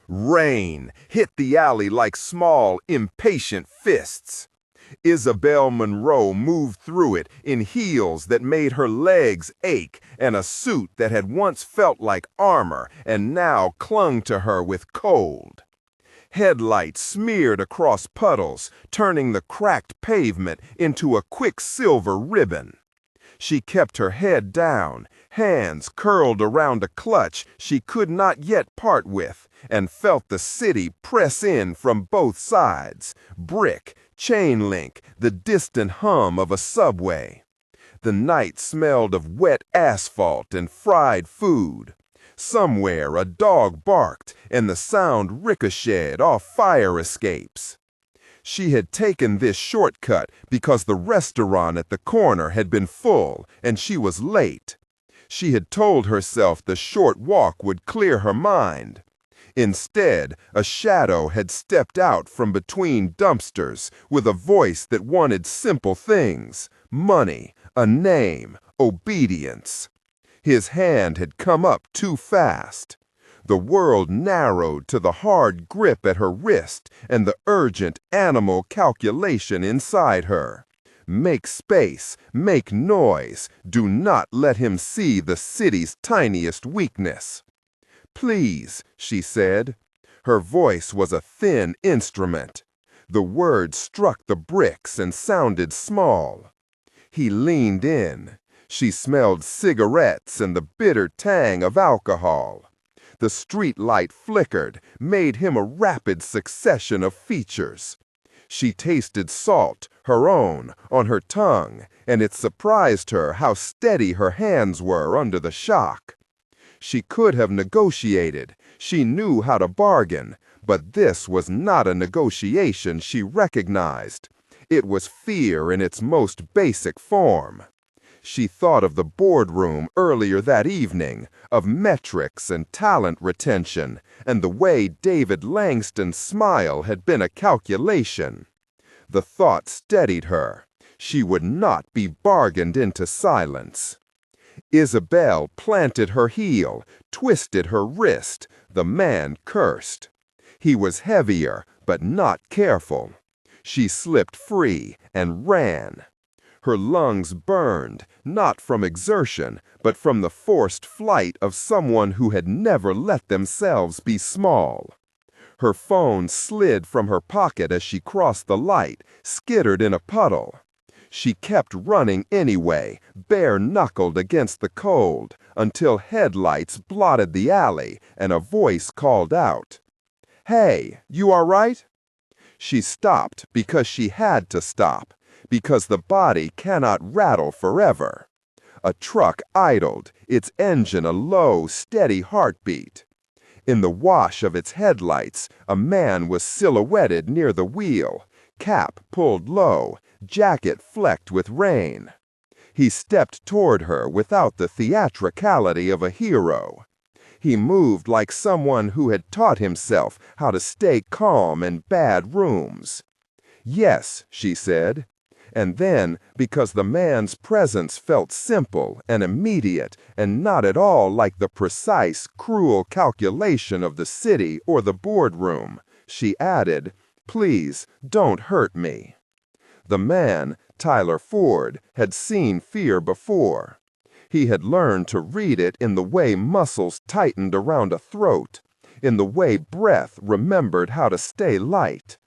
Rain hit the alley like small, impatient fists. Isabelle Monroe moved through it in heels that made her legs ache and a suit that had once felt like armor and now clung to her with cold. Headlights smeared across puddles, turning the cracked pavement into a quicksilver ribbon. She kept her head down, hands curled around a clutch she could not yet part with, and felt the city press in from both sides, brick, chain link, the distant hum of a subway. The night smelled of wet asphalt and fried food. Somewhere a dog barked, and the sound ricocheted off fire escapes. She had taken this shortcut because the restaurant at the corner had been full and she was late. She had told herself the short walk would clear her mind. Instead, a shadow had stepped out from between dumpsters with a voice that wanted simple things: money, a name, obedience. His hand had come up too fast. The world narrowed to the hard grip at her wrist and the urgent animal calculation inside her. Make space, make noise, do not let him see the city's tiniest weakness. Please, she said. Her voice was a thin instrument. The words struck the bricks and sounded small. He leaned in. She smelled cigarettes and the bitter tang of alcohol. The street light flickered, made him a rapid succession of features. She tasted salt, her own, on her tongue, and it surprised her how steady her hands were under the shock. She could have negotiated. She knew how to bargain, but this was not a negotiation she recognized. It was fear in its most basic form. She thought of the boardroom earlier that evening, of metrics and talent retention, and the way David Langston's smile had been a calculation. The thought steadied her. She would not be bargained into silence. Isabelle planted her heel, twisted her wrist. The man cursed. He was heavier, but not careful. She slipped free and ran. Her lungs burned, not from exertion, but from the forced flight of someone who had never let themselves be small. Her phone slid from her pocket as she crossed the light, skittered in a puddle. She kept running anyway, bare-knuckled against the cold, until headlights blotted the alley and a voice called out, "Hey, you all right?" She stopped because she had to stop, because the body cannot rattle forever. A truck idled, its engine a low, steady heartbeat. In the wash of its headlights, a man was silhouetted near the wheel, cap pulled low, jacket flecked with rain. He stepped toward her without the theatricality of a hero. He moved like someone who had taught himself how to stay calm in bad rooms. "Yes," she said. And then, because the man's presence felt simple and immediate and not at all like the precise, cruel calculation of the city or the boardroom, she added, "Please, don't hurt me." The man, Tyler Ford, had seen fear before. He had learned to read it in the way muscles tightened around a throat, in the way breath remembered how to stay light.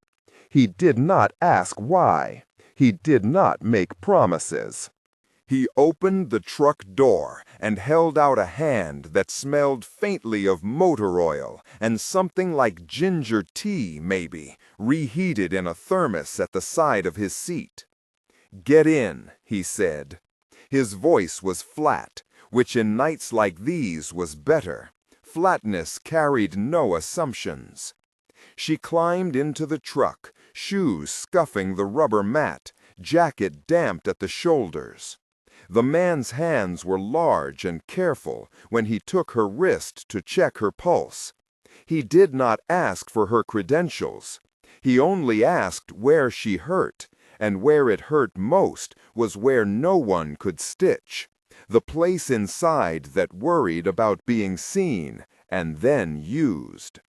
He did not ask why. He did not make promises. He opened the truck door and held out a hand that smelled faintly of motor oil and something like ginger tea, maybe, reheated in a thermos at the side of his seat. "Get in," he said. His voice was flat, which in nights like these was better. Flatness carried no assumptions. She climbed into the truck, shoes scuffing the rubber mat, jacket damped at the shoulders. The man's hands were large and careful when he took her wrist to check her pulse. He did not ask for her credentials. He only asked where she hurt, and where it hurt most was where no one could stitch. The place inside that worried about being seen and then used.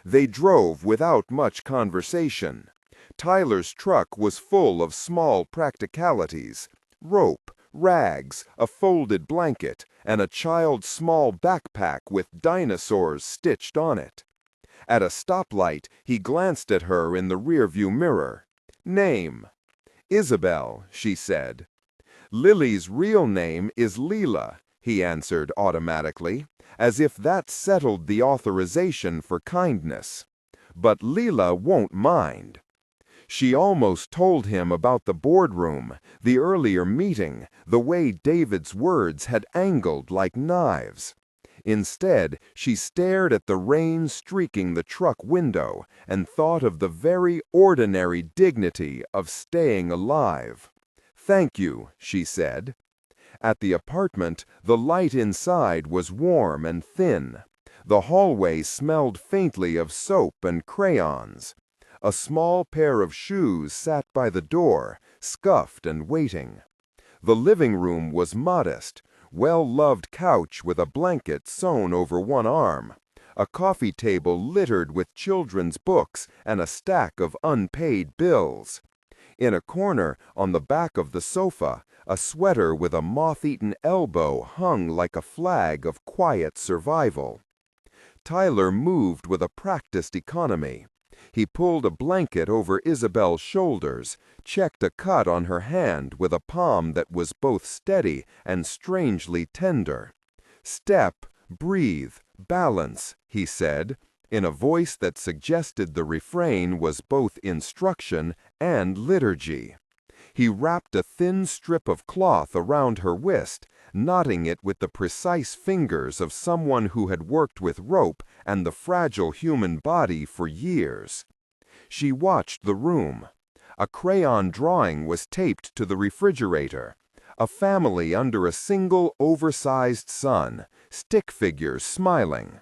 They drove without much conversation. Tyler's truck was full of small practicalities: rope, rags, a folded blanket, and a child's small backpack with dinosaurs stitched on it. At a stoplight, he glanced at her in the rearview mirror. "Name?" "Isabelle," she said. "Lily's real name is Leela," he answered automatically, as if that settled the authorization for kindness. "But Leela won't mind." She almost told him about the boardroom, the earlier meeting, the way David's words had angled like knives. Instead, she stared at the rain streaking the truck window and thought of the very ordinary dignity of staying alive. "Thank you," she said. At the apartment, the light inside was warm and thin. The hallway smelled faintly of soap and crayons. A small pair of shoes sat by the door, scuffed and waiting. The living room was modest: well-loved couch with a blanket sewn over one arm, a coffee table littered with children's books and a stack of unpaid bills. In a corner, on the back of the sofa, a sweater with a moth-eaten elbow hung like a flag of quiet survival. Tyler moved with a practiced economy. He pulled a blanket over Isabelle's shoulders, checked a cut on her hand with a palm that was both steady and strangely tender. "Step, breathe, balance," he said, in a voice that suggested the refrain was both instruction and liturgy. He wrapped a thin strip of cloth around her wrist, knotting it with the precise fingers of someone who had worked with rope and the fragile human body for years. She watched the room. A crayon drawing was taped to the refrigerator. A family under a single oversized sun, stick figures smiling.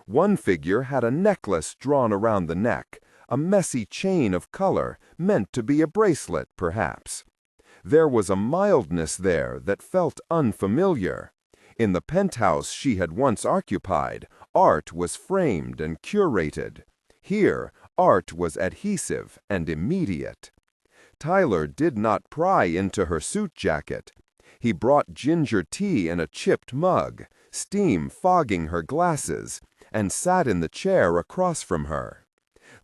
One figure had a necklace drawn around the neck, a messy chain of color, meant to be a bracelet, perhaps. There was a mildness there that felt unfamiliar. In the penthouse she had once occupied, art was framed and curated. Here, art was adhesive and immediate. Tyler did not pry into her suit jacket. He brought ginger tea in a chipped mug, steam fogging her glasses, and sat in the chair across from her.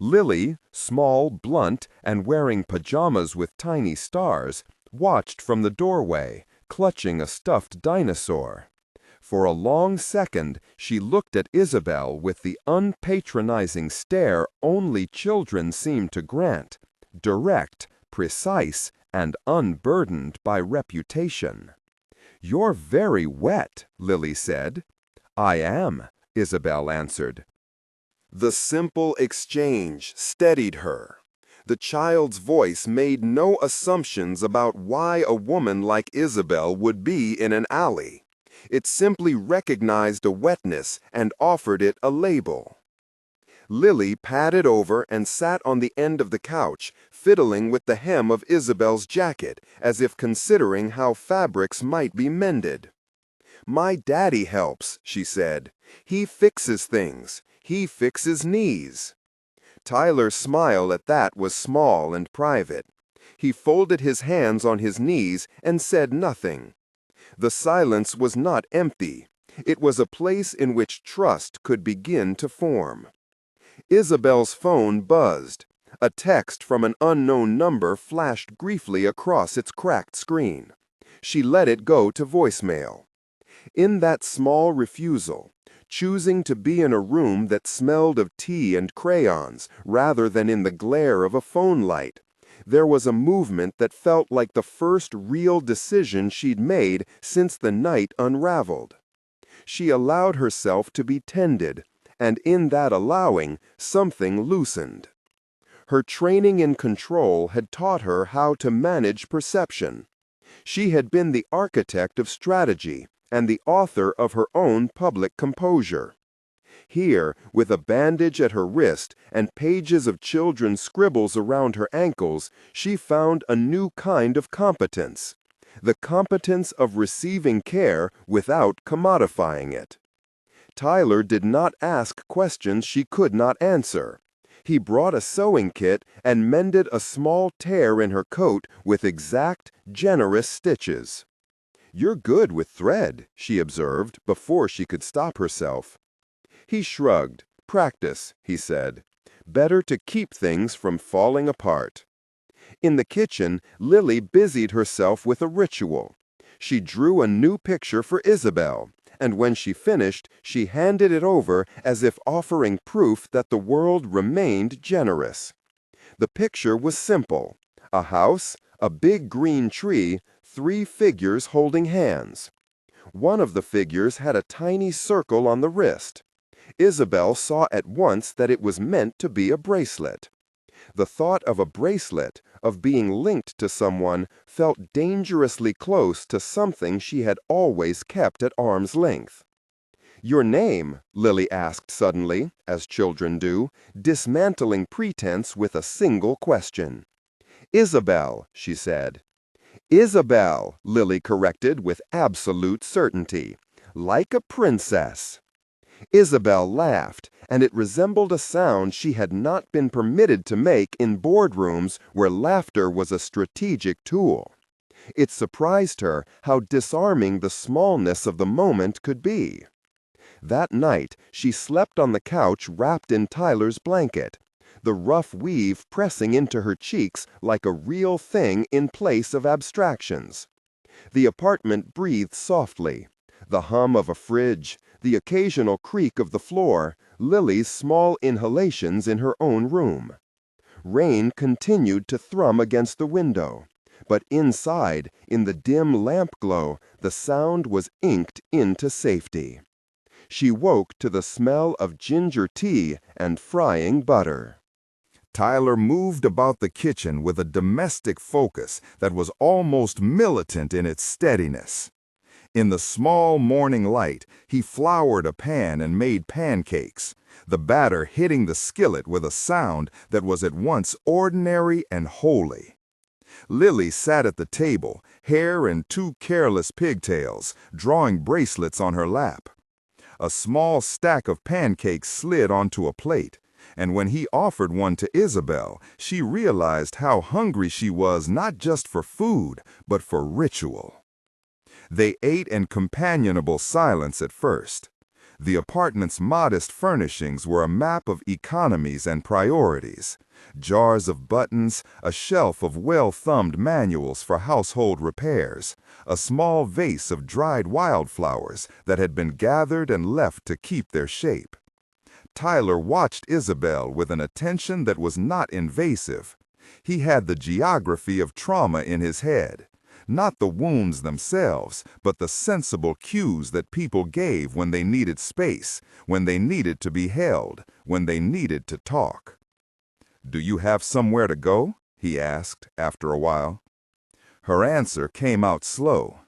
Lily, small, blunt, and wearing pajamas with tiny stars, watched from the doorway, clutching a stuffed dinosaur. For a long second, she looked at Isabelle with the unpatronizing stare only children seem to grant, direct, precise, and unburdened by reputation. "You're very wet," Lily said. "I am," Isabelle answered. The simple exchange steadied her. The child's voice made no assumptions about why a woman like Isabelle would be in an alley. It simply recognized a wetness and offered it a label. Lily padded over and sat on the end of the couch, fiddling with the hem of Isabelle's jacket, as if considering how fabrics might be mended. "My daddy helps," she said. "He fixes things. He fixes knees." Tyler's smile at that was small and private. He folded his hands on his knees and said nothing. The silence was not empty. It was a place in which trust could begin to form. Isabelle's phone buzzed. A text from an unknown number flashed briefly across its cracked screen. She let it go to voicemail. In that small refusal, choosing to be in a room that smelled of tea and crayons rather than in the glare of a phone light, there was a movement that felt like the first real decision she'd made since the night unraveled. She allowed herself to be tended, and in that allowing, something loosened. Her training in control had taught her how to manage perception. She had been the architect of strategy and the author of her own public composure. Here, with a bandage at her wrist and pages of children's scribbles around her ankles, she found a new kind of competence: the competence of receiving care without commodifying it. Tyler did not ask questions she could not answer. He brought a sewing kit and mended a small tear in her coat with exact, generous stitches. "You're good with thread," she observed before she could stop herself. He shrugged. "Practice," he said. "Better to keep things from falling apart." In the kitchen, Lily busied herself with a ritual. She drew a new picture for Isabelle, and when she finished, she handed it over as if offering proof that the world remained generous. The picture was simple: a house, a big green tree, 3 figures holding hands. One of the figures had a tiny circle on the wrist. Isabelle saw at once that it was meant to be a bracelet. The thought of a bracelet, of being linked to someone, felt dangerously close to something she had always kept at arm's length. "Your name?" Lily asked suddenly, as children do, dismantling pretense with a single question. "Isabelle," she said. "Isabelle," Lily corrected with absolute certainty. "Like a princess." Isabelle laughed, and it resembled a sound she had not been permitted to make in boardrooms where laughter was a strategic tool. It surprised her how disarming the smallness of the moment could be. That night, she slept on the couch wrapped in Tyler's blanket, the rough weave pressing into her cheeks like a real thing in place of abstractions. The apartment breathed softly. The hum of a fridge, the occasional creak of the floor, Lily's small inhalations in her own room. Rain continued to thrum against the window, but inside, in the dim lamp glow, the sound was inked into safety. She woke to the smell of ginger tea and frying butter. Tyler moved about the kitchen with a domestic focus that was almost militant in its steadiness. In the small morning light, he floured a pan and made pancakes, the batter hitting the skillet with a sound that was at once ordinary and holy. Lily sat at the table, hair in 2 careless pigtails, drawing bracelets on her lap. A small stack of pancakes slid onto a plate, and when he offered one to Isabelle, she realized how hungry she was not just for food, but for ritual. They ate in companionable silence at first. The apartment's modest furnishings were a map of economies and priorities. Jars of buttons, a shelf of well-thumbed manuals for household repairs, a small vase of dried wildflowers that had been gathered and left to keep their shape. Tyler watched Isabelle with an attention that was not invasive. He had the geography of trauma in his head. Not the wounds themselves, but the sensible cues that people gave when they needed space, when they needed to be held, when they needed to talk. "Do you have somewhere to go?" he asked after a while. Her answer came out slow.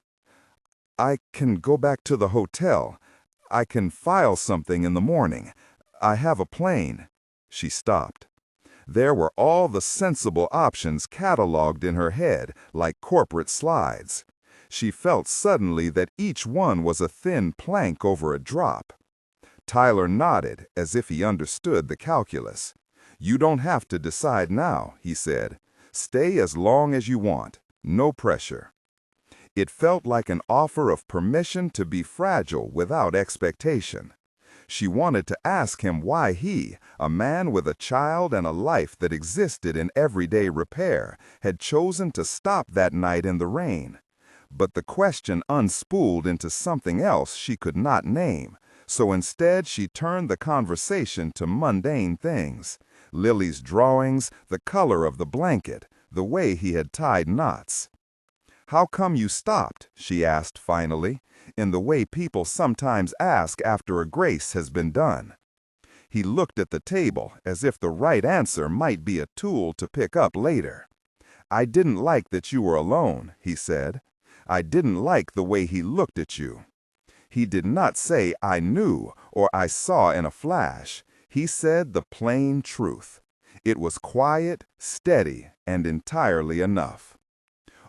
"I can go back to the hotel. I can file something in the morning. I have a plane." She stopped. There were all the sensible options cataloged in her head like corporate slides. She felt suddenly that each one was a thin plank over a drop. Tyler nodded as if he understood the calculus. "You don't have to decide now," he said. "Stay as long as you want. No pressure." It felt like an offer of permission to be fragile without expectation. She wanted to ask him why he, a man with a child and a life that existed in everyday repair, had chosen to stop that night in the rain. But the question unspooled into something else she could not name, so instead she turned the conversation to mundane things: Lily's drawings, the color of the blanket, the way he had tied knots. "How come you stopped?" she asked finally, in the way people sometimes ask after a grace has been done. He looked at the table as if the right answer might be a tool to pick up later. "I didn't like that you were alone," he said. "I didn't like the way he looked at you." He did not say "I knew" or "I saw in a flash." He said the plain truth. It was quiet, steady, and entirely enough.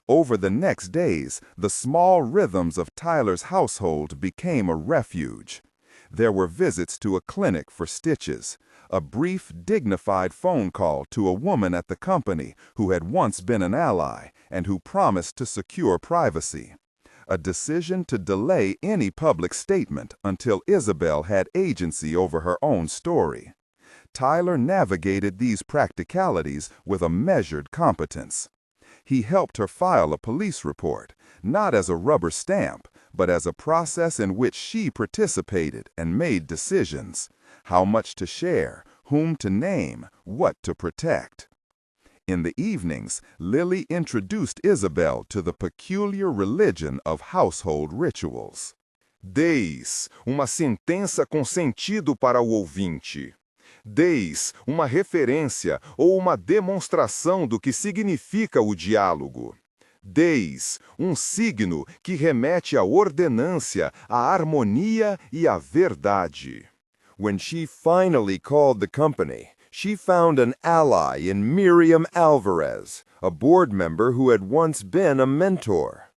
Over the next days, the small rhythms of Tyler's household became a refuge. There were visits to a clinic for stitches, a brief, dignified phone call to a woman at the company who had once been an ally and who promised to secure privacy. A decision to delay any public statement until Isabelle had agency over her own story. Tyler navigated these practicalities with a measured competence. He helped her file a police report, not as a rubber stamp, but as a process in which she participated and made decisions: how much to share, whom to name, what to protect. In the evenings, Lily introduced Isabelle to the peculiar religion of household rituals. 10. Uma sentença com sentido para o ouvinte. 10. Uma referência ou uma demonstração do que significa o diálogo. 10. Um signo que remete à ordenância, à harmonia e à verdade. When she finally called the company, she found an ally in Miriam Alvarez, a board member who had once been a mentor.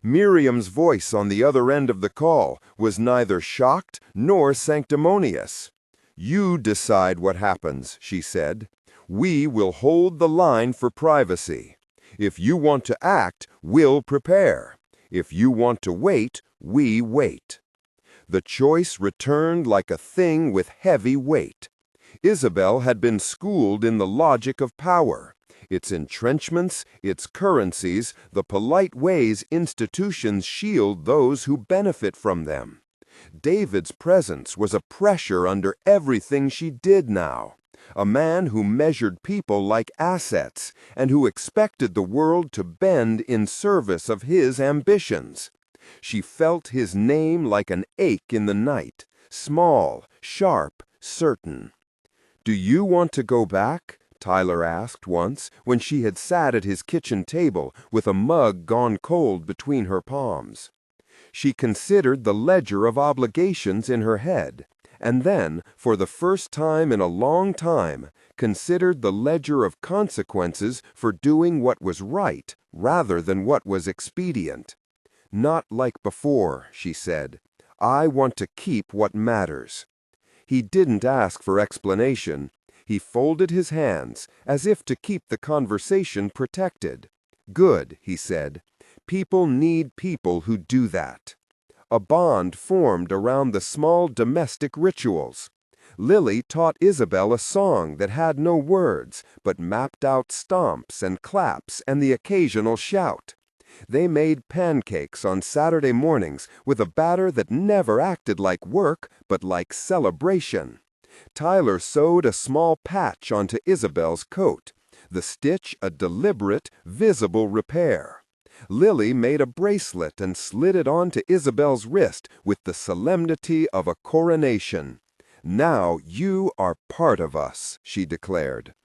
Miriam's voice on the other end of the call was neither shocked nor sanctimonious. "You decide what happens," she said. "We will hold the line for privacy. If you want to act, we'll prepare. If you want to wait, we wait." The choice returned like a thing with heavy weight. Isabelle had been schooled in the logic of power, its entrenchments, its currencies, the polite ways institutions shield those who benefit from them. David's presence was a pressure under everything she did now. A man who measured people like assets and who expected the world to bend in service of his ambitions. She felt his name like an ache in the night, small, sharp, certain. "Do you want to go back?" Tyler asked once, when she had sat at his kitchen table with a mug gone cold between her palms. She considered the ledger of obligations in her head, and then, for the first time in a long time, considered the ledger of consequences for doing what was right rather than what was expedient. "Not like before," she said. "I want to keep what matters." He didn't ask for explanation. He folded his hands, as if to keep the conversation protected. "Good," he said. "People need people who do that." A bond formed around the small domestic rituals. Lily taught Isabelle a song that had no words, but mapped out stomps and claps and the occasional shout. They made pancakes on Saturday mornings with a batter that never acted like work, but like celebration. Tyler sewed a small patch onto Isabelle's coat, the stitch a deliberate, visible repair. Lily made a bracelet and slid it onto Isabelle's wrist with the solemnity of a coronation. "Now you are part of us," she declared.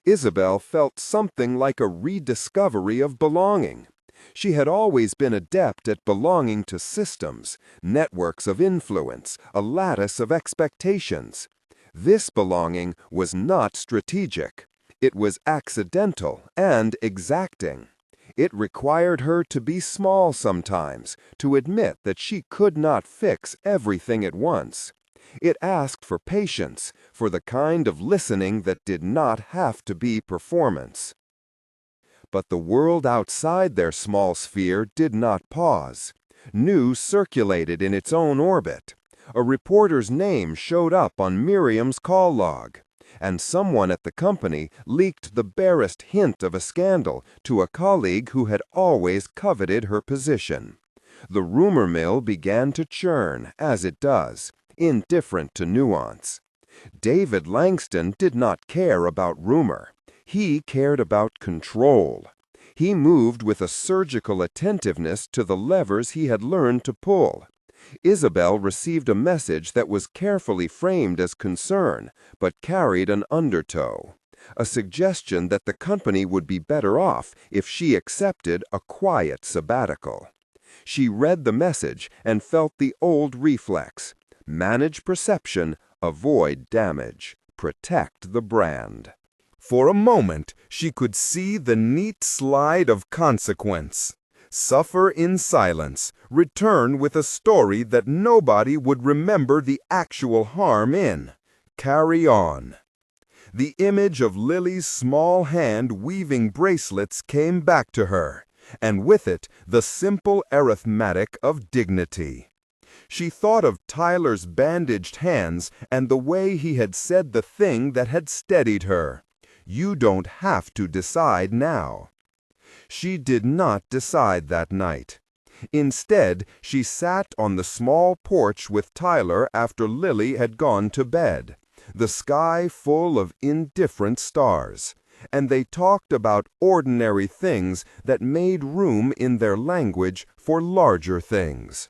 Isabelle felt something like a rediscovery of belonging. She had always been adept at belonging to systems, networks of influence, a lattice of expectations. This belonging was not strategic. It was accidental and exacting. It required her to be small sometimes, to admit that she could not fix everything at once. It asked for patience, for the kind of listening that did not have to be performance. But the world outside their small sphere did not pause. News circulated in its own orbit. A reporter's name showed up on Miriam's call log, and someone at the company leaked the barest hint of a scandal to a colleague who had always coveted her position. The rumor mill began to churn, as it does, indifferent to nuance. David Langston did not care about rumor. He cared about control. He moved with a surgical attentiveness to the levers he had learned to pull. Isabelle received a message that was carefully framed as concern, but carried an undertow, a suggestion that the company would be better off if she accepted a quiet sabbatical. She read the message and felt the old reflex: manage perception, avoid damage, protect the brand. For a moment, she could see the neat slide of consequence. Suffer in silence, return with a story that nobody would remember the actual harm in. Carry on. The image of Lily's small hand weaving bracelets came back to her, and with it the simple arithmetic of dignity. She thought of Tyler's bandaged hands and the way he had said the thing that had steadied her. You don't have to decide now. She did not decide that night. Instead, she sat on the small porch with Tyler after Lily had gone to bed, the sky full of indifferent stars, and they talked about ordinary things that made room in their language for larger things.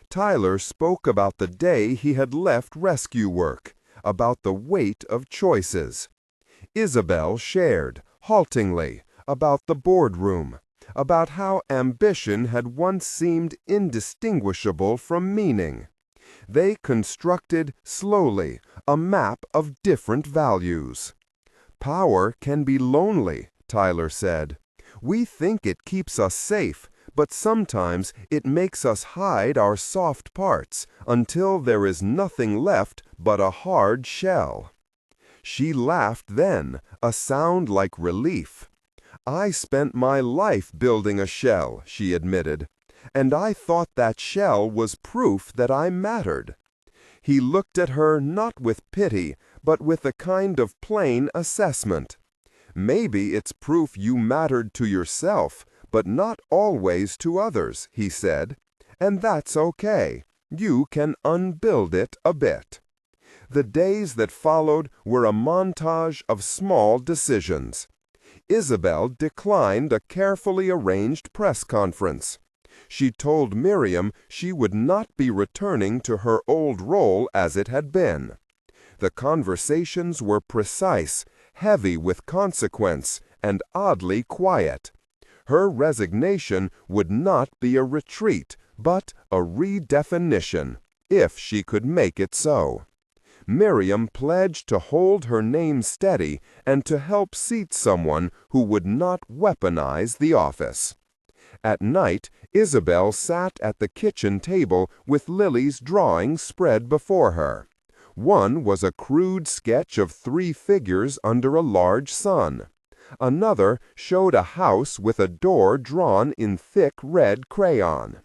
Tyler spoke about the day he had left rescue work, about the weight of choices. Isabelle shared, haltingly, about the boardroom, about how ambition had once seemed indistinguishable from meaning. They constructed, slowly, a map of different values. Power can be lonely, Tyler said. We think it keeps us safe, but sometimes it makes us hide our soft parts until there is nothing left but a hard shell. She laughed then, a sound like relief. I spent my life building a shell, she admitted, and I thought that shell was proof that I mattered. He looked at her not with pity, but with a kind of plain assessment. Maybe it's proof you mattered to yourself, but not always to others, he said, and that's okay. You can unbuild it a bit. The days that followed were a montage of small decisions. Isabelle declined a carefully arranged press conference. She told Miriam she would not be returning to her old role as it had been. The conversations were precise, heavy with consequence, and oddly quiet. Her resignation would not be a retreat, but a redefinition, if she could make it so. Miriam pledged to hold her name steady and to help seat someone who would not weaponize the office. At night, Isabelle sat at the kitchen table with Lily's drawings spread before her. One was a crude sketch of 3 figures under a large sun. Another showed a house with a door drawn in thick red crayon.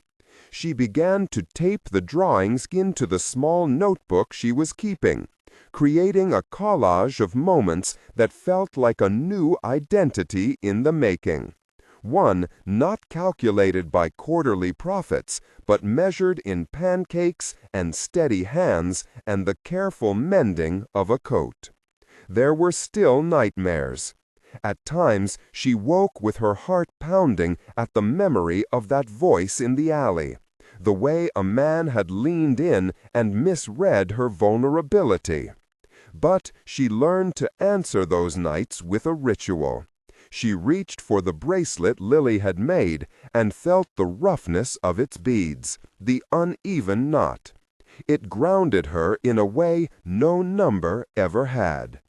She began to tape the drawings into the small notebook she was keeping, creating a collage of moments that felt like a new identity in the making. One not calculated by quarterly profits, but measured in pancakes and steady hands and the careful mending of a coat. There were still nightmares. At times she woke with her heart pounding at the memory of that voice in the alley, the way a man had leaned in and misread her vulnerability. But she learned to answer those nights with a ritual. She reached for the bracelet Lily had made and felt the roughness of its beads, the uneven knot. It grounded her in a way no number ever had.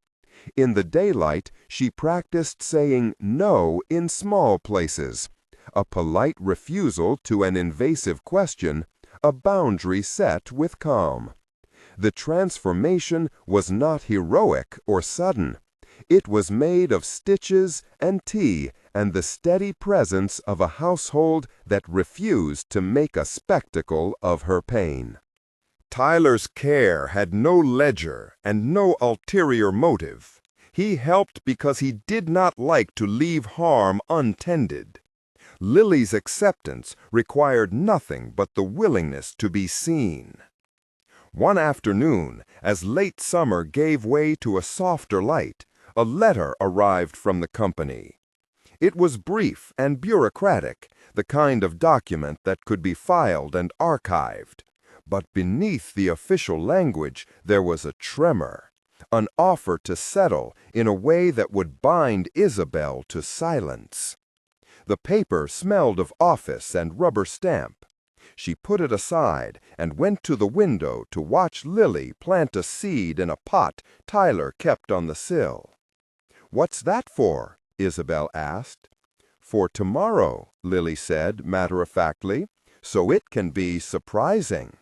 In the daylight, she practiced saying no in small places, a polite refusal to an invasive question, a boundary set with calm. The transformation was not heroic or sudden. It was made of stitches and tea and the steady presence of a household that refused to make a spectacle of her pain. Tyler's care had no ledger and no ulterior motive. He helped because he did not like to leave harm untended. Lily's acceptance required nothing but the willingness to be seen. One afternoon, as late summer gave way to a softer light, a letter arrived from the company. It was brief and bureaucratic, the kind of document that could be filed and archived. But beneath the official language there was a tremor, an offer to settle in a way that would bind Isabelle to silence. The paper smelled of office and rubber stamp. She put it aside and went to the window to watch Lily plant a seed in a pot Tyler kept on the sill. "What's that for?" Isabelle asked. "For tomorrow," Lily said matter-of-factly, "so it can be surprising."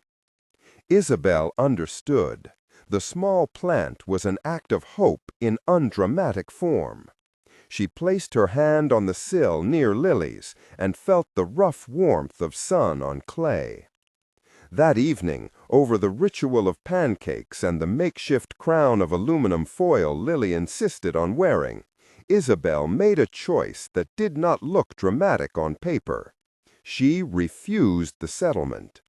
Isabelle understood. The small plant was an act of hope in undramatic form. She placed her hand on the sill near Lily's and felt the rough warmth of sun on clay. That evening, over the ritual of pancakes and the makeshift crown of aluminum foil Lily insisted on wearing, Isabelle made a choice that did not look dramatic on paper. She refused the settlement.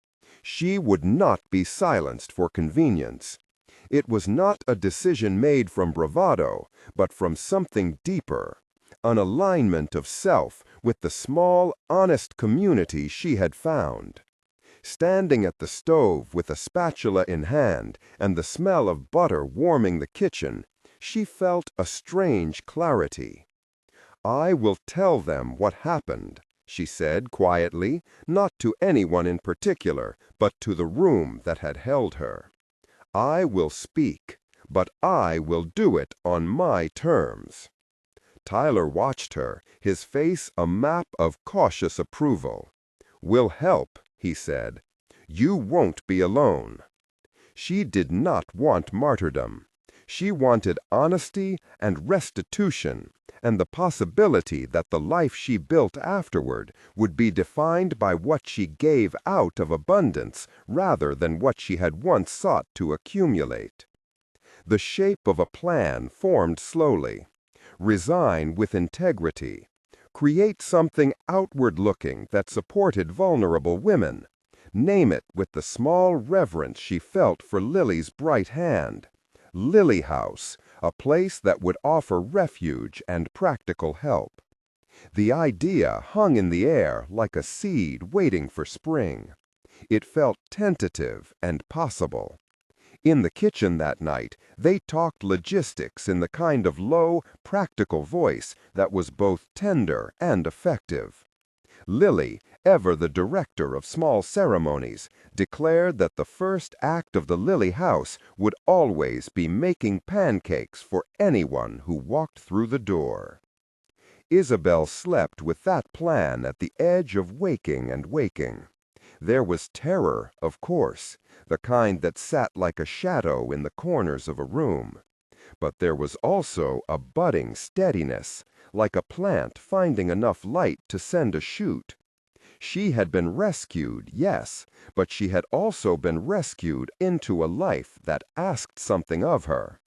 She would not be silenced for convenience. It was not a decision made from bravado, but from something deeper, an alignment of self with the small, honest community she had found. Standing at the stove with a spatula in hand and the smell of butter warming the kitchen, she felt a strange clarity. "I will tell them what happened," she said quietly, not to anyone in particular, but to the room that had held her. "I will speak, but I will do it on my terms." Tyler watched her, his face a map of cautious approval. "We'll help," he said. "You won't be alone." She did not want martyrdom. She wanted honesty and restitution, and the possibility that the life she built afterward would be defined by what she gave out of abundance rather than what she had once sought to accumulate. The shape of a plan formed slowly. Resign with integrity. Create something outward-looking that supported vulnerable women. Name it with the small reverence she felt for Lily's bright hand. Lily House, a place that would offer refuge and practical help. The idea hung in the air like a seed waiting for spring. It felt tentative and possible. In the kitchen that night, they talked logistics in the kind of low, practical voice that was both tender and effective. Lily, ever the director of small ceremonies, declared that the first act of the Lily House would always be making pancakes for anyone who walked through the door. Isabelle slept with that plan at the edge of waking and waking. There was terror, of course, the kind that sat like a shadow in the corners of a room. But there was also a budding steadiness, like a plant finding enough light to send a shoot. She had been rescued, yes, but she had also been rescued into a life that asked something of her.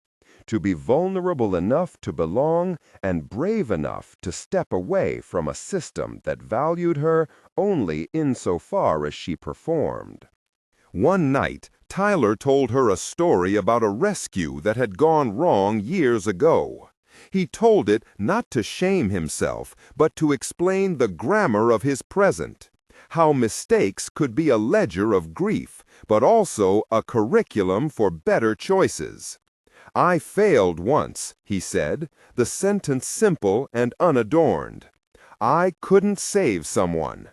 To be vulnerable enough to belong and brave enough to step away from a system that valued her only insofar as she performed. One night, Tyler told her a story about a rescue that had gone wrong years ago. He told it not to shame himself, but to explain the grammar of his present, how mistakes could be a ledger of grief, but also a curriculum for better choices. "I failed once," he said, the sentence simple and unadorned. "I couldn't save someone.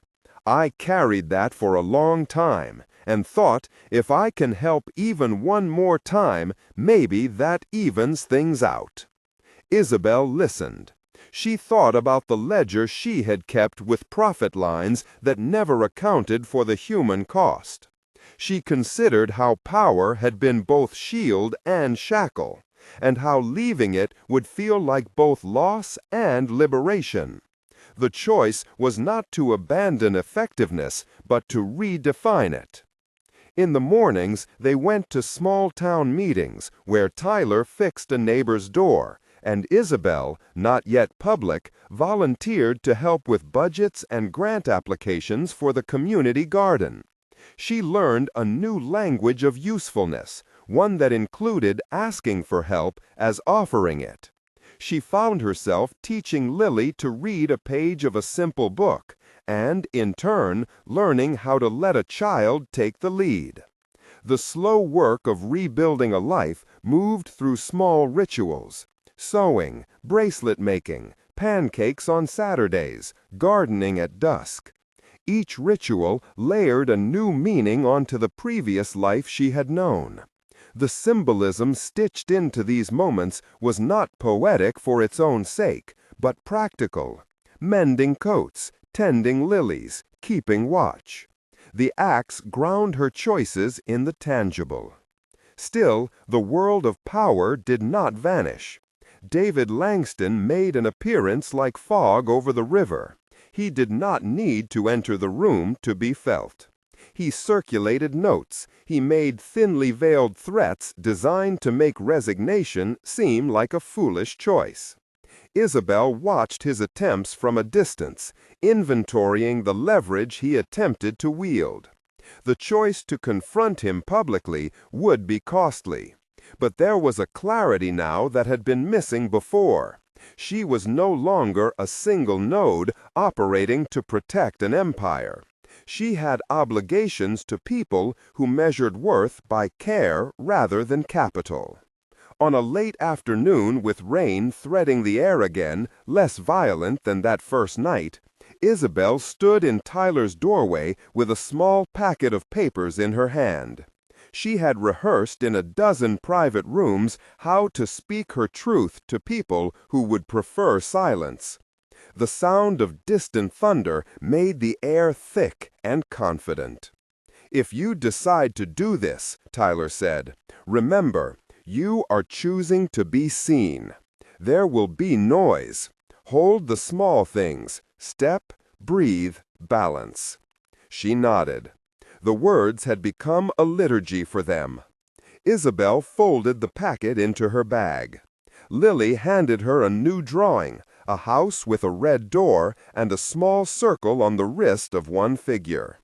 I carried that for a long time, and thought, if I can help even one more time, maybe that evens things out." Isabelle listened. She thought about the ledger she had kept with profit lines that never accounted for the human cost. She considered how power had been both shield and shackle, and how leaving it would feel like both loss and liberation. The choice was not to abandon effectiveness, but to redefine it. In the mornings, they went to small-town meetings where Tyler fixed a neighbor's door, and Isabelle, not yet public, volunteered to help with budgets and grant applications for the community garden. She learned a new language of usefulness, one that included asking for help as offering it. She found herself teaching Lily to read a page of a simple book, and, in turn, learning how to let a child take the lead. The slow work of rebuilding a life moved through small rituals: sewing, bracelet making, pancakes on Saturdays, gardening at dusk. Each ritual layered a new meaning onto the previous life she had known. The symbolism stitched into these moments was not poetic for its own sake, but practical. mending coats, tending lilies, keeping watch. The axe ground her choices in the tangible. Still, the world of power did not vanish. David Langston made an appearance like fog over the river. He did not need to enter the room to be felt. He circulated notes. He made thinly veiled threats designed to make resignation seem like a foolish choice. Isabelle watched his attempts from a distance, inventorying the leverage he attempted to wield. The choice to confront him publicly would be costly. But there was a clarity now that had been missing before. She was no longer a single node operating to protect an empire. She had obligations to people who measured worth by care rather than capital. On a late afternoon with rain threading the air again, less violent than that first night, Isabelle stood in Tyler's doorway with a small packet of papers in her hand. She had rehearsed in a dozen private rooms how to speak her truth to people who would prefer silence. The sound of distant thunder made the air thick and confident. "If you decide to do this," Tyler said, "remember, you are choosing to be seen. There will be noise. Hold the small things. Step, breathe, balance." She nodded. The words had become a liturgy for them. Isabelle folded the packet into her bag. Lily handed her a new drawing, a house with a red door and a small circle on the wrist of one figure.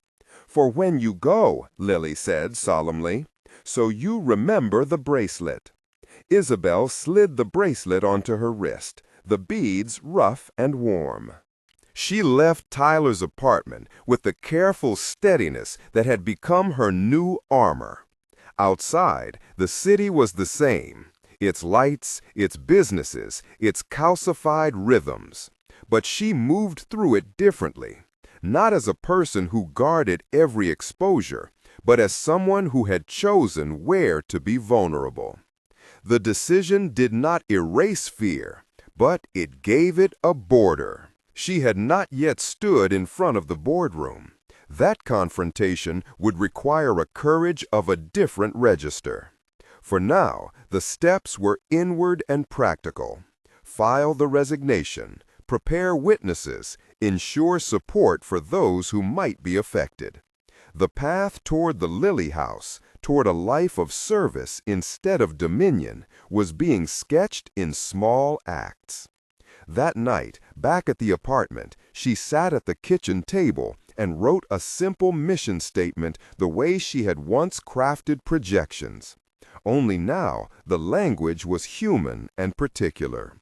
"For when you go," Lily said solemnly, "so you remember the bracelet." Isabelle slid the bracelet onto her wrist, the beads rough and warm. She left Tyler's apartment with the careful steadiness that had become her new armor. Outside, the city was the same. Its lights, its businesses, its calcified rhythms. But she moved through it differently, not as a person who guarded every exposure, but as someone who had chosen where to be vulnerable. The decision did not erase fear, but it gave it a border. She had not yet stood in front of the boardroom. That confrontation would require a courage of a different register. For now, the steps were inward and practical. File the resignation, prepare witnesses, ensure support for those who might be affected. The path toward the Lily House, toward a life of service instead of dominion, was being sketched in small acts. That night, back at the apartment, she sat at the kitchen table and wrote a simple mission statement the way she had once crafted projections. Only now, the language was human and particular.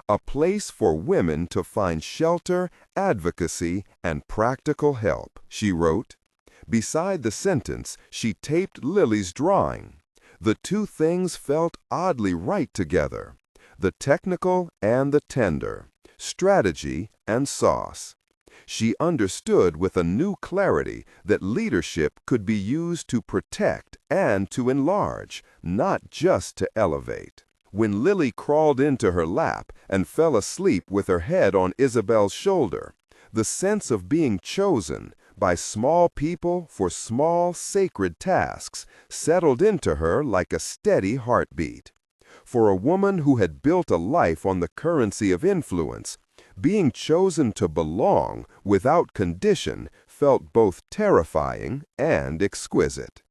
A place for women to find shelter, advocacy, and practical help, she wrote. Beside the sentence, she taped Lily's drawing. The two things felt oddly right together. The technical and the tender, strategy and sauce. She understood with a new clarity that leadership could be used to protect and to enlarge, not just to elevate. When Lily crawled into her lap and fell asleep with her head on Isabelle's shoulder, the sense of being chosen by small people for small sacred tasks settled into her like a steady heartbeat. For a woman who had built a life on the currency of influence, being chosen to belong without condition felt both terrifying and exquisite.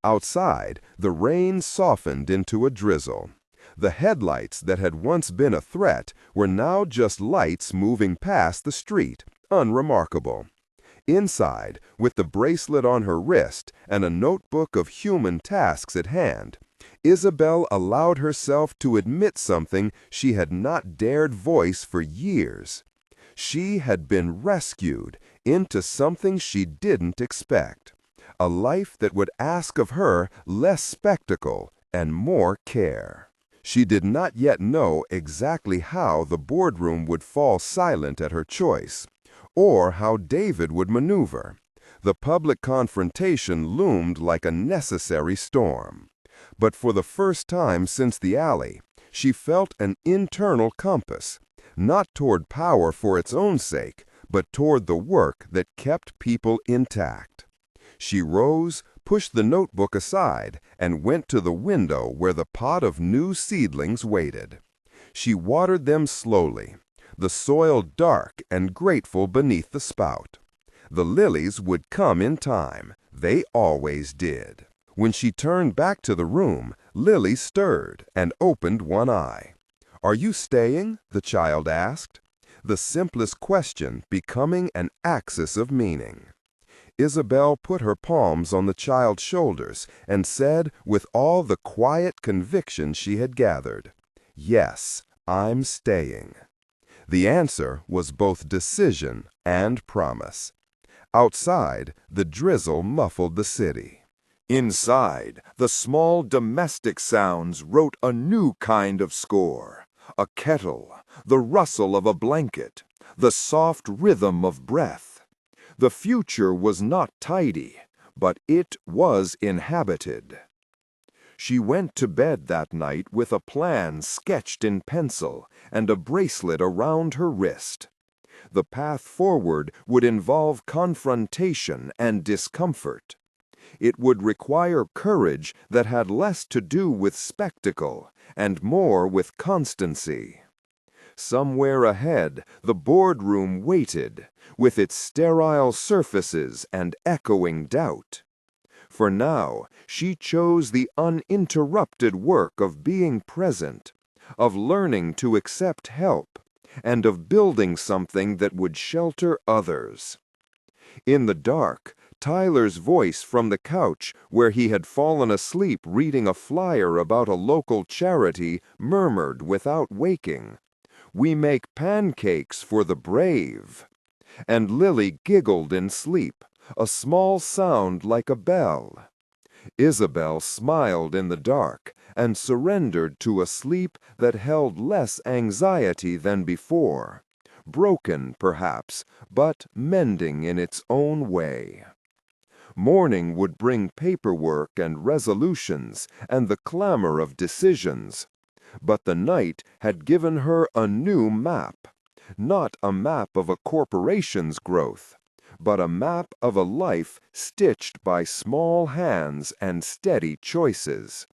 Outside, the rain softened into a drizzle. The headlights that had once been a threat were now just lights moving past the street, unremarkable. Inside, with the bracelet on her wrist and a notebook of human tasks at hand, Isabelle allowed herself to admit something she had not dared voice for years. She had been rescued into something she didn't expect, a life that would ask of her less spectacle and more care. She did not yet know exactly how the boardroom would fall silent at her choice, or how David would maneuver. The public confrontation loomed like a necessary storm. But for the first time since the alley, she felt an internal compass. not toward power for its own sake, but toward the work that kept people intact. She rose, pushed the notebook aside, and went to the window where the pot of new seedlings waited. She watered them slowly, the soil dark and grateful beneath the spout. The lilies would come in time. They always did. When she turned back to the room, Lily stirred and opened one eye. "Are you staying?" the child asked, the simplest question becoming an axis of meaning. Isabelle put her palms on the child's shoulders and said with all the quiet conviction she had gathered, "Yes, I'm staying." The answer was both decision and promise. Outside, the drizzle muffled the city. Inside, the small domestic sounds wrote a new kind of score. A kettle, the rustle of a blanket, the soft rhythm of breath. The future was not tidy, but it was inhabited. She went to bed that night with a plan sketched in pencil and a bracelet around her wrist. The path forward would involve confrontation and discomfort. It would require courage that had less to do with spectacle and more with constancy. Somewhere ahead, the boardroom waited, with its sterile surfaces and echoing doubt. For now, she chose the uninterrupted work of being present, of learning to accept help, and of building something that would shelter others. In the dark, Tyler's voice from the couch where he had fallen asleep reading a flyer about a local charity murmured without waking, "We make pancakes for the brave." And Lily giggled in sleep, a small sound like a bell. Isabelle smiled in the dark and surrendered to a sleep that held less anxiety than before, broken perhaps, but mending in its own way. Morning would bring paperwork and resolutions and the clamor of decisions, but the night had given her a new map, not a map of a corporation's growth, but a map of a life stitched by small hands and steady choices.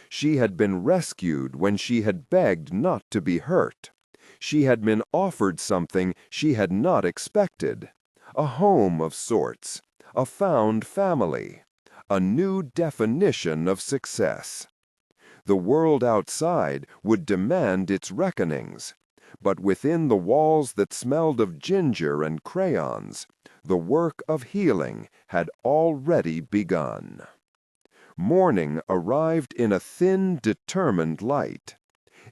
She had been rescued when she had begged not to be hurt. She had been offered something she had not expected, a home of sorts, a found family, a new definition of success. The world outside would demand its reckonings, but within the walls that smelled of ginger and crayons, the work of healing had already begun. Morning arrived in a thin, determined light.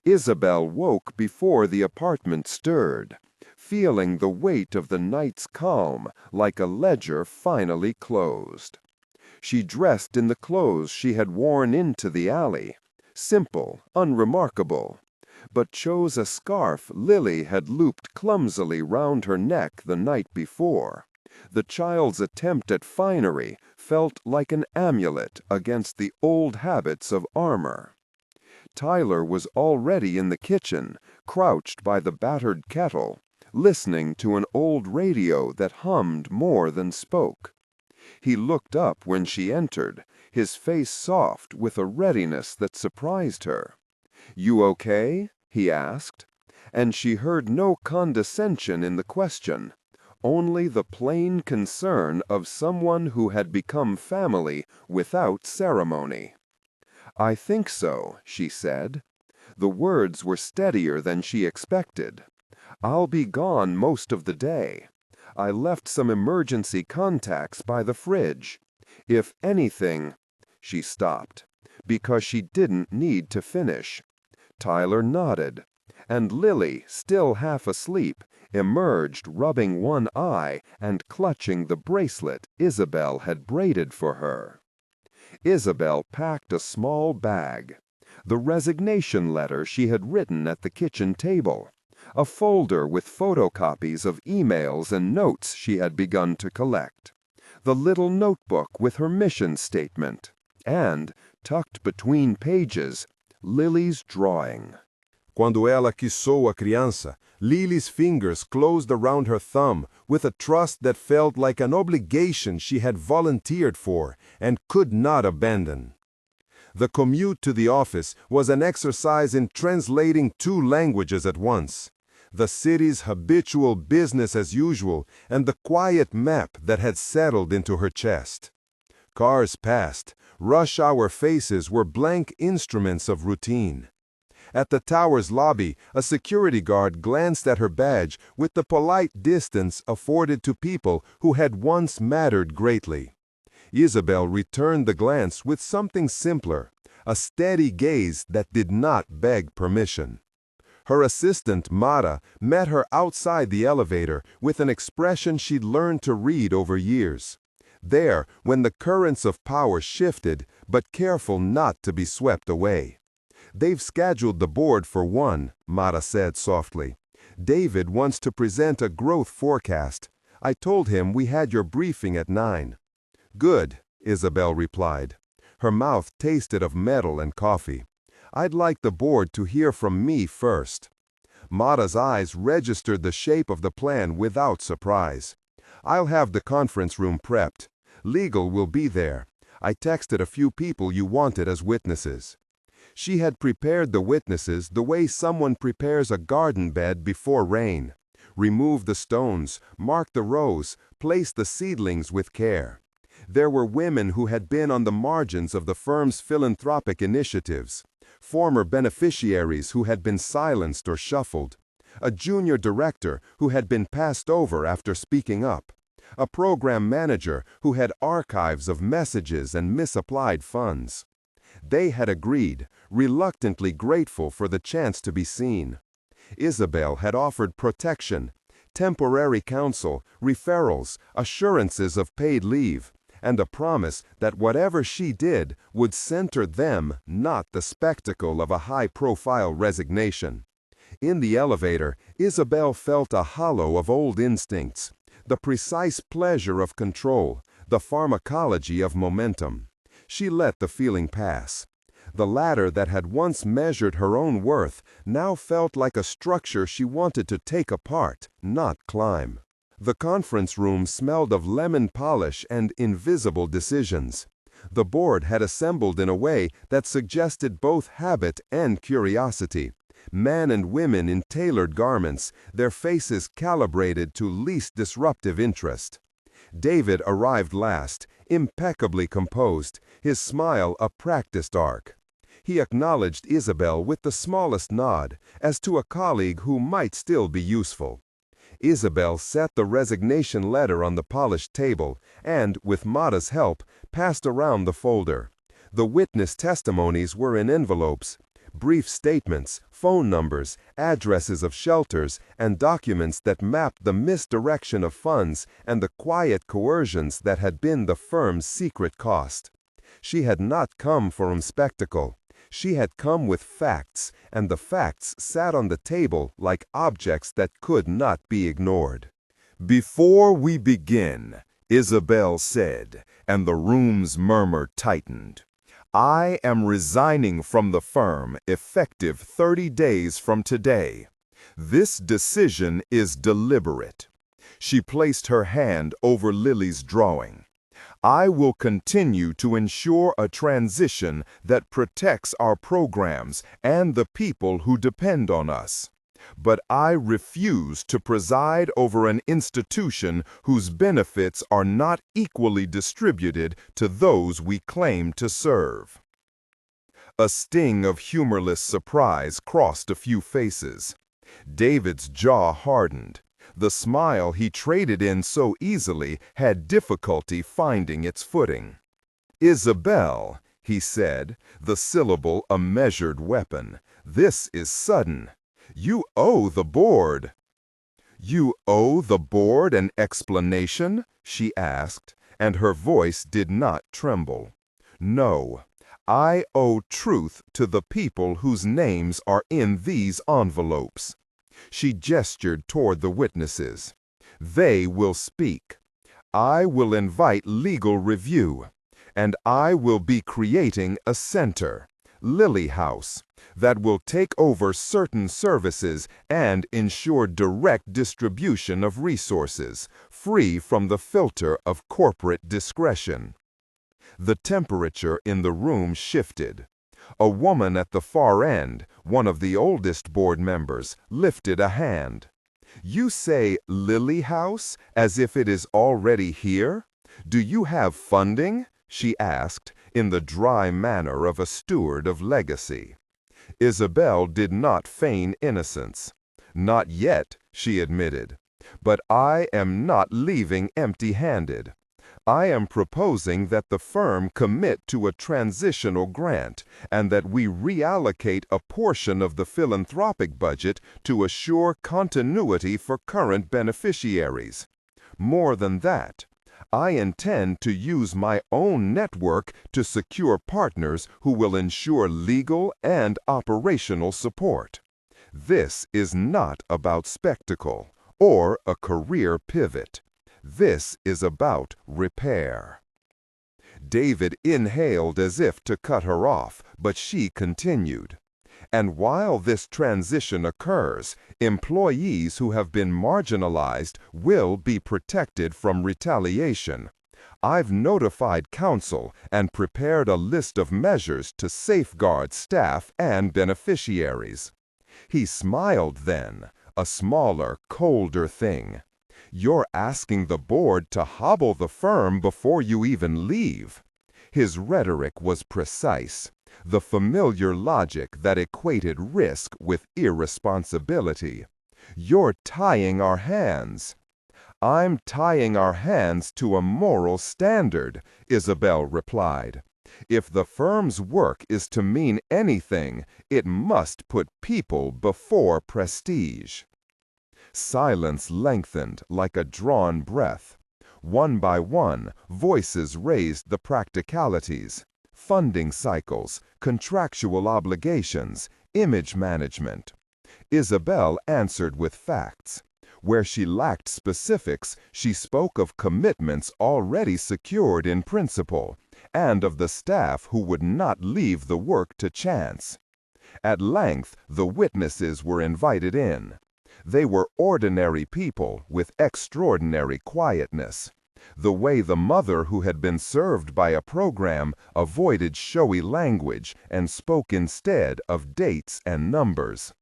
Isabelle woke before the apartment stirred, feeling the weight of the night's calm like a ledger finally closed. She dressed in the clothes she had worn into the alley, simple, unremarkable, but chose a scarf Lily had looped clumsily round her neck the night before. The child's attempt at finery felt like an amulet against the old habits of armor. Tyler was already in the kitchen, crouched by the battered kettle, listening to an old radio that hummed more than spoke. He looked up when she entered, his face soft with a readiness that surprised her. "You okay?" he asked, and she heard no condescension in the question, only the plain concern of someone who had become family without ceremony. "I think so," she said. The words were steadier than she expected. "I'll be gone most of the day. I left some emergency contacts by the fridge. If anything—" She stopped, because she didn't need to finish. Tyler nodded, and Lily, still half asleep, emerged rubbing one eye and clutching the bracelet Isabelle had braided for her. Isabelle packed a small bag, the resignation letter she had written at the kitchen table, a folder with photocopies of emails and notes she had begun to collect, the little notebook with her mission statement, and, tucked between pages, Lily's drawing. Quando ela kissou a criança, Lily's fingers closed around her thumb with a trust that felt like an obligation she had volunteered for and could not abandon. The commute to the office was an exercise in translating two languages at once: the city's habitual business as usual and the quiet map that had settled into her chest. Cars passed. Rush hour faces were blank instruments of routine. At the tower's lobby, a security guard glanced at her badge with the polite distance afforded to people who had once mattered greatly. Isabelle returned the glance with something simpler, a steady gaze that did not beg permission. Her assistant, Mara, met her outside the elevator with an expression she'd learned to read over years. There, when the currents of power shifted, but careful not to be swept away. "They've scheduled the board for 1, Mara said softly. "David wants to present a growth forecast. I told him we had your briefing at 9. "Good," Isabelle replied. Her mouth tasted of metal and coffee. "I'd like the board to hear from me first." Mara's eyes registered the shape of the plan without surprise. "I'll have the conference room prepped. Legal will be there. I texted a few people you wanted as witnesses." She had prepared the witnesses the way someone prepares a garden bed before rain. Remove the stones, mark the rows, place the seedlings with care. There were women who had been on the margins of the firm's philanthropic initiatives, former beneficiaries who had been silenced or shuffled, a junior director who had been passed over after speaking up, a program manager who had archives of messages and misapplied funds. They had agreed, reluctantly grateful for the chance to be seen. Isabelle had offered protection, temporary counsel, referrals, assurances of paid leave, and a promise that whatever she did would center them, not the spectacle of a high-profile resignation. In the elevator, Isabelle felt a hollow of old instincts, the precise pleasure of control, the pharmacology of momentum. She let the feeling pass. The ladder that had once measured her own worth now felt like a structure she wanted to take apart, not climb. The conference room smelled of lemon polish and invisible decisions. The board had assembled in a way that suggested both habit and curiosity. Men and women in tailored garments, their faces calibrated to least disruptive interest. David arrived last, impeccably composed, his smile a practiced arc. He acknowledged Isabelle with the smallest nod, as to a colleague who might still be useful. Isabelle set the resignation letter on the polished table and, with Mara's help, passed around the folder. The witness testimonies were in envelopes. Brief statements, phone numbers, addresses of shelters, and documents that mapped the misdirection of funds and the quiet coercions that had been the firm's secret cost. She had not come for spectacle. She had come with facts, and the facts sat on the table like objects that could not be ignored. "Before we begin," Isabelle said, and the room's murmur tightened, "I am resigning from the firm effective 30 days from today. This decision is deliberate." She placed her hand over Lily's drawing. "I will continue to ensure a transition that protects our programs and the people who depend on us. But I refuse to preside over an institution whose benefits are not equally distributed to those we claim to serve." A sting of humorless surprise crossed a few faces. David's jaw hardened. The smile he traded in so easily had difficulty finding its footing. "Isabelle," he said, the syllable a measured weapon, "this is sudden. You owe the board." "You owe the board an explanation?" she asked, and her voice did not tremble. "No. I owe truth to the people whose names are in these envelopes." She gestured toward the witnesses. "They will speak. I will invite legal review. And I will be creating a center, Lily House, that will take over certain services and ensure direct distribution of resources, free from the filter of corporate discretion. The temperature in the room shifted. A woman at the far end, one of the oldest board members, lifted a hand. "You say Lily House as if it is already here? Do you have funding?" she asked, in the dry manner of a steward of legacy. Isabelle did not feign innocence. "Not yet," she admitted. "But I am not leaving empty-handed. I am proposing that the firm commit to a transitional grant and that we reallocate a portion of the philanthropic budget to assure continuity for current beneficiaries. More than that, I intend to use my own network to secure partners who will ensure legal and operational support. This is not about spectacle or a career pivot. This is about repair." David inhaled as if to cut her off, but she continued. "And while this transition occurs, employees who have been marginalized will be protected from retaliation. I've notified counsel and prepared a list of measures to safeguard staff and beneficiaries." He smiled then, a smaller, colder thing. "You're asking the board to hobble the firm before you even leave." His rhetoric was precise, the familiar logic that equated risk with irresponsibility. "You're tying our hands." "I'm tying our hands to a moral standard," Isabelle replied. "If the firm's work is to mean anything, it must put people before prestige." Silence lengthened like a drawn breath. One by one, voices raised the practicalities: funding cycles, contractual obligations, image management. Isabelle answered with facts. Where she lacked specifics, she spoke of commitments already secured in principle, and of the staff who would not leave the work to chance. At length, the witnesses were invited in. They were ordinary people with extraordinary quietness. The way the mother who had been served by a program avoided showy language and spoke instead of dates and numbers.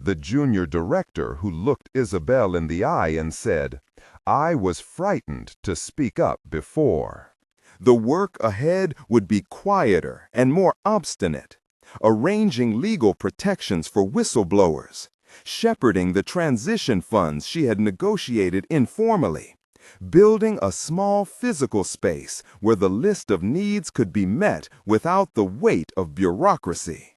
The junior director who looked Isabelle in the eye and said, "I was frightened to speak up before." The work ahead would be quieter and more obstinate, arranging legal protections for whistleblowers, shepherding the transition funds she had negotiated informally, building a small physical space where the list of needs could be met without the weight of bureaucracy.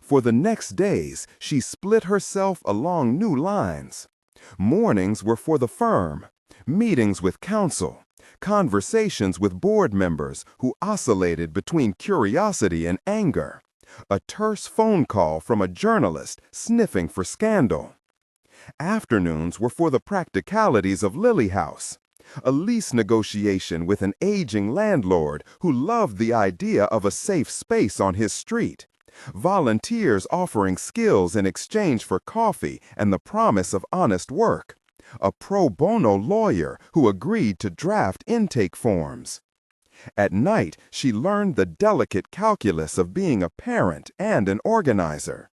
For the next days, she split herself along new lines. Mornings were for the firm, meetings with counsel, conversations with board members who oscillated between curiosity and anger, a terse phone call from a journalist sniffing for scandal. Afternoons were for the practicalities of Lily House, a lease negotiation with an aging landlord who loved the idea of a safe space on his street, volunteers offering skills in exchange for coffee and the promise of honest work, a pro bono lawyer who agreed to draft intake forms. At night, she learned the delicate calculus of being a parent and an organizer.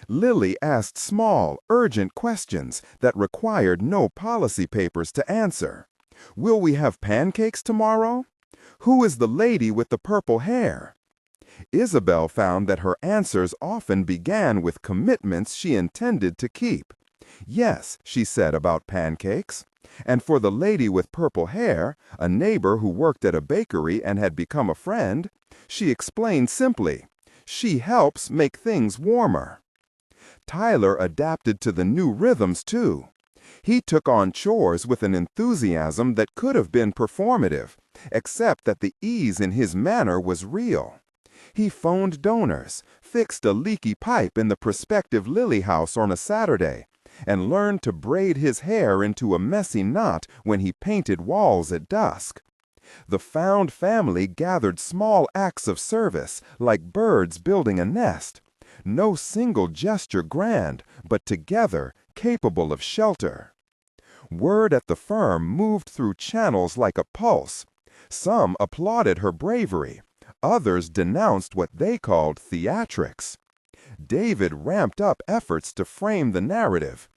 Lily asked small, urgent questions that required no policy papers to answer. "Will we have pancakes tomorrow?" "Who is the lady with the purple hair?" Isabelle found that her answers often began with commitments she intended to keep. "Yes," she said about pancakes. And for the lady with purple hair, a neighbor who worked at a bakery and had become a friend, she explained simply, "She helps make things warmer." Tyler adapted to the new rhythms too. He took on chores with an enthusiasm that could have been performative, except that the ease in his manner was real. He phoned donors, fixed a leaky pipe in the prospective Lily House on a Saturday, and learned to braid his hair into a messy knot when he painted walls at dusk. The found family gathered small acts of service, like birds building a nest, No single gesture grand, but together capable of shelter. Word at the firm moved through channels like a pulse. Some applauded her bravery. Others denounced what they called theatrics. David ramped up efforts to frame the narrative.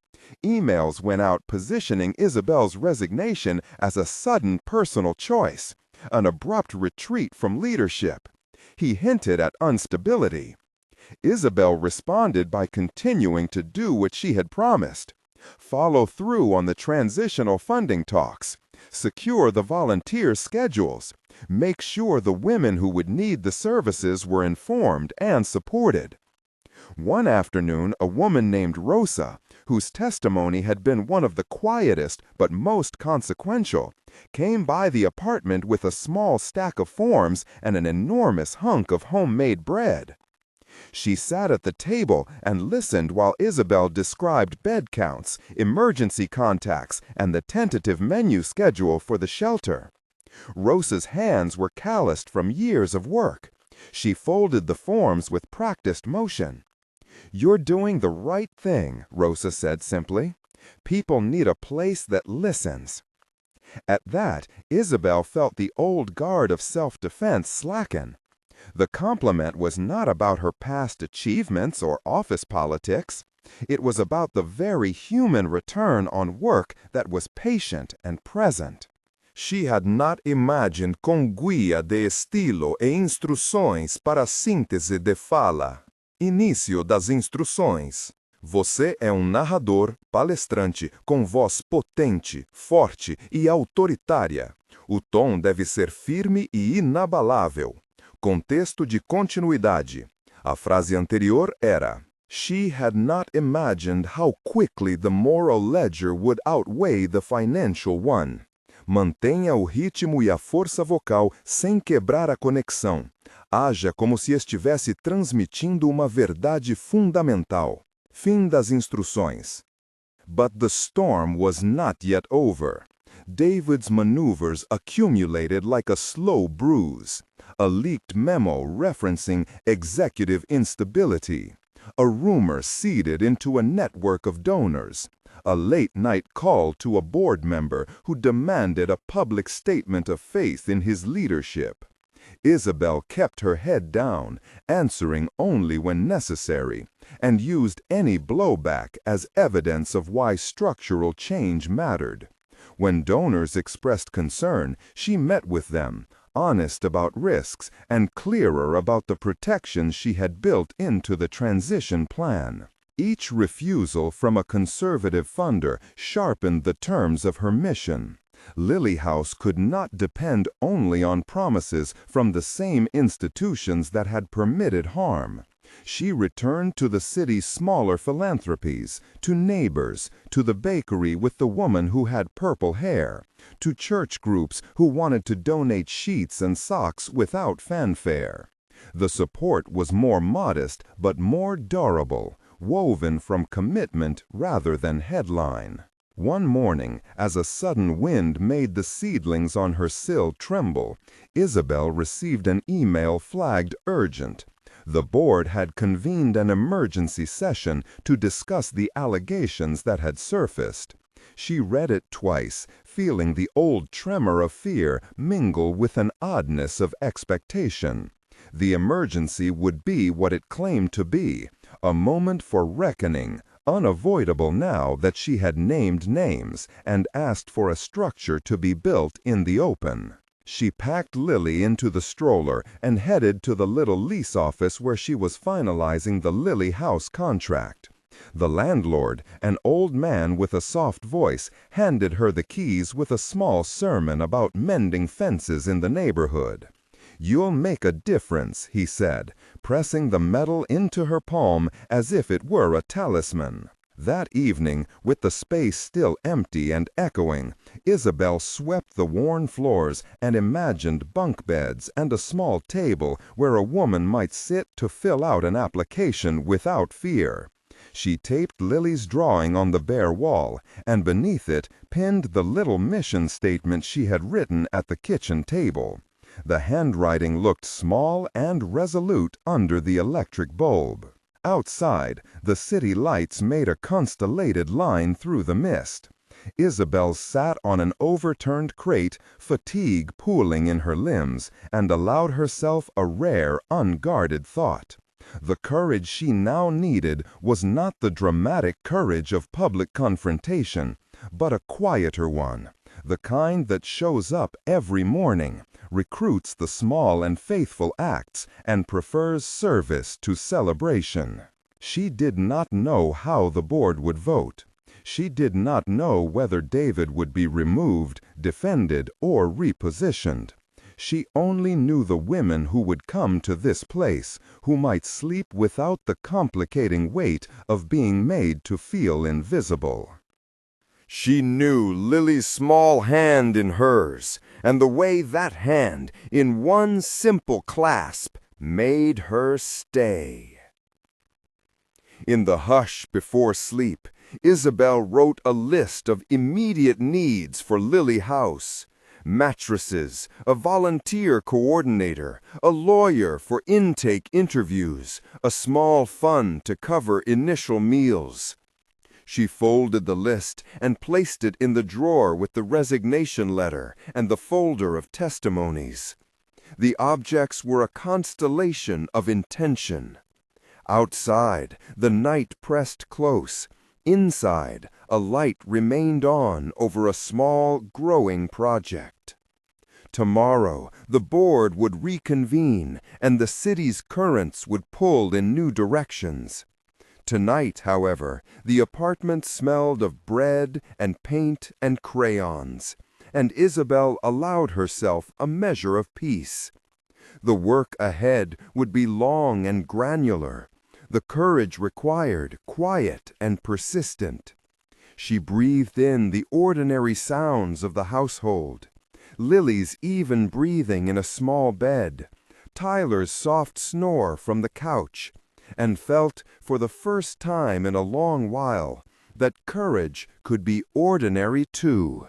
Emails went out positioning Isabelle's resignation as a sudden personal choice, an abrupt retreat from leadership. He hinted at instability. Isabelle responded by continuing to do what she had promised. Follow through on the transitional funding talks. Secure the volunteer schedules. Make sure the women who would need the services were informed and supported. One afternoon, a woman named Rosa, whose testimony had been one of the quietest but most consequential, came by the apartment with a small stack of forms and an enormous hunk of homemade bread. She sat at the table and listened while Isabelle described bed counts, emergency contacts, and the tentative menu schedule for the shelter. Rosa's hands were calloused from years of work. She folded the forms with practiced motion. "You're doing the right thing," Rosa said simply. "People need a place that listens." At that, Isabelle felt the old guard of self-defense slacken. The compliment was not about her past achievements or office politics. It was about the very human return on work that was patient and present. She had not imagined com guia de estilo e instruções para a síntese de fala. Início das instruções. Você é narrador, palestrante, com voz potente, forte e autoritária. O tom deve ser firme e inabalável. Contexto de continuidade. A frase anterior era: She had not imagined how quickly the moral ledger would outweigh the financial one. Mantenha o ritmo e a força vocal sem quebrar a conexão. Haja como se estivesse transmitindo uma verdade fundamental. Fim das instruções. But the storm was not yet over. David's maneuvers accumulated like a slow bruise. A leaked memo referencing executive instability. A rumor seeded into a network of donors. A late-night call to a board member who demanded a public statement of faith in his leadership. Isabelle kept her head down, answering only when necessary, and used any blowback as evidence of why structural change mattered. When donors expressed concern, she met with them, honest about risks and clearer about the protections she had built into the transition plan. Each refusal from a conservative funder sharpened the terms of her mission. Lily House could not depend only on promises from the same institutions that had permitted harm. She returned to the city's smaller philanthropies, to neighbors, to the bakery with the woman who had purple hair, to church groups who wanted to donate sheets and socks without fanfare. The support was more modest but more durable, woven from commitment rather than headline. One morning, as a sudden wind made the seedlings on her sill tremble, Isabelle received an email flagged urgent. The board had convened an emergency session to discuss the allegations that had surfaced. She read it twice, feeling the old tremor of fear mingle with an oddness of expectation. The emergency would be what it claimed to be, a moment for reckoning, unavoidable now that she had named names and asked for a structure to be built in the open. She packed Lily into the stroller and headed to the little lease office where she was finalizing the Lily House contract. The landlord, an old man with a soft voice, handed her the keys with a small sermon about mending fences in the neighborhood. "You'll make a difference," he said, pressing the metal into her palm as if it were a talisman. That evening, with the space still empty and echoing, Isabelle swept the worn floors and imagined bunk beds and a small table where a woman might sit to fill out an application without fear. She taped Lily's drawing on the bare wall, and beneath it pinned the little mission statement she had written at the kitchen table. The handwriting looked small and resolute under the electric bulb. Outside, the city lights made a constellated line through the mist. Isabelle sat on an overturned crate, fatigue pooling in her limbs, and allowed herself a rare, unguarded thought. The courage she now needed was not the dramatic courage of public confrontation, but a quieter one, the kind that shows up every morning, recruits the small and faithful acts, and prefers service to celebration. She did not know how the board would vote. She did not know whether David would be removed, defended, or repositioned. She only knew the women who would come to this place, who might sleep without the complicating weight of being made to feel invisible. She knew Lily's small hand in hers, and the way that hand, in one simple clasp, made her stay. In the hush before sleep, Isabelle wrote a list of immediate needs for Lily House. Mattresses, a volunteer coordinator, a lawyer for intake interviews, a small fund to cover initial meals. She folded the list and placed it in the drawer with the resignation letter and the folder of testimonies. The objects were a constellation of intention. Outside, the night pressed close. Inside, a light remained on over a small, growing project. Tomorrow, the board would reconvene, and the city's currents would pull in new directions. Tonight, however, the apartment smelled of bread and paint and crayons, and Isabelle allowed herself a measure of peace. The work ahead would be long and granular, the courage required quiet and persistent. She breathed in the ordinary sounds of the household, Lily's even breathing in a small bed, Tyler's soft snore from the couch, and felt for the first time in a long while that courage could be ordinary too.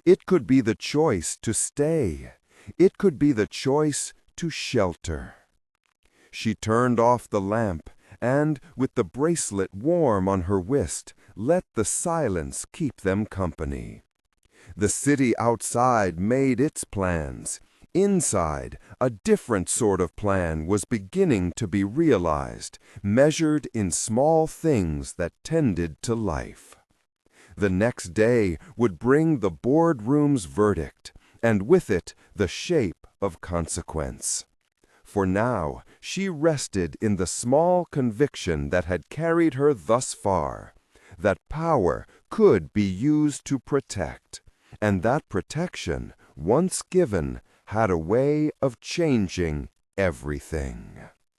It could be the choice to stay. It could be the choice to shelter. She turned off the lamp and, with the bracelet warm on her wrist, let the silence keep them company. The city outside made its plans. Inside, a different sort of plan was beginning to be realized, measured in small things that tended to life. The next day would bring the boardroom's verdict, and with it the shape of consequence. For now, she rested in the small conviction that had carried her thus far, that power could be used to protect, and that protection, once given, had a way of changing everything.